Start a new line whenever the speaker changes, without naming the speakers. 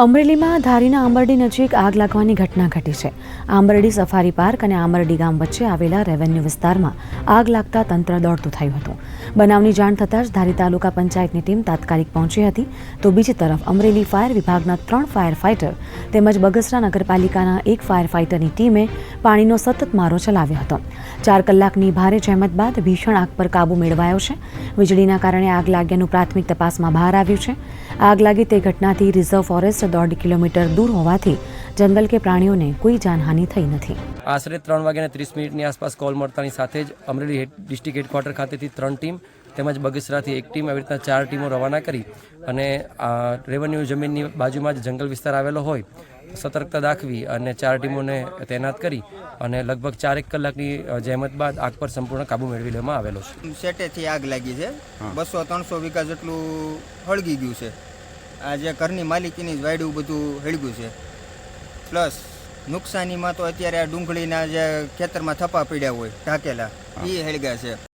અમરેલીમાં ધારીના આંબરડી નજીક આગ લાગવાની ઘટના ઘટી છે. આંબરડી સફારી પાર્ક અને આંબરડી ગામ વચ્ચે આવેલા રેવન્યુ વિસ્તારમાં આગ લાગતા તંત્ર દોડતું થયું હતું. બનાવની જાણ થતાં જ ધારી તાલુકા પંચાયતની ટીમ તાત્કાલિક પહોંચી હતી, તો બીજી તરફ અમરેલી ફાયર વિભાગના 3 ફાયર ફાઇટર તેમજ બગસરા નગરપાલિકાના 1 ફાયર ફાઇટરની ટીમે પાણીનો સતત મારો ચલાવ્યો હતો. 4 કલાકની ભારે જહેમત બાદ ભીષણ આગ પર કાબૂ મેળવાયો છે. વીજળીના કારણે આગ લાગ્યાનું પ્રાથમિક તપાસમાં બહાર આવ્યું છે. આગ લાગી તે ઘટનાથી રિઝર્વ ફોરેસ્ટ 1.5 કિલોમીટર દૂર હોવાથી જંગલ કે પ્રાણીઓને કોઈ જાનહાનિ થઈ નથી.
આશરે 3:30 આસપાસ કોલ મળતાની સાથે જ અમરેલી ડિસ્ટ્રિક્ટ હેડક્વાર્ટર ખાતેથી 3 ટીમ તેમજ બગસરાથી 1 ટીમ આવી રીતના 4 ટીમો રવાના કરી અને રેવન્યુ જમીનની બાજુમાં જ જંગલ વિસ્તાર આવેલો હોય સતર્કતા દાખવી અને 4 ટીમોને તૈનાત કરી અને લગભગ 4 કલાકની જહેમત બાદ આગ પર સંપૂર્ણ કાબુ મેળવી લેવામાં આવેલો છે.
સેટેથી આગ લાગી છે. 200-300 વીઘા જેટલું હળગી ગયું છે. આ જે ઘરની માલિકીની જ વાયડું બધું હળગ્યું છે. પ્લસ નુકસાનીમાં તો અત્યારે આ ડુંગળીના જે ખેતરમાં થપ્પા પડ્યા હોય ઢાકેલા એ હળગ્યા છે.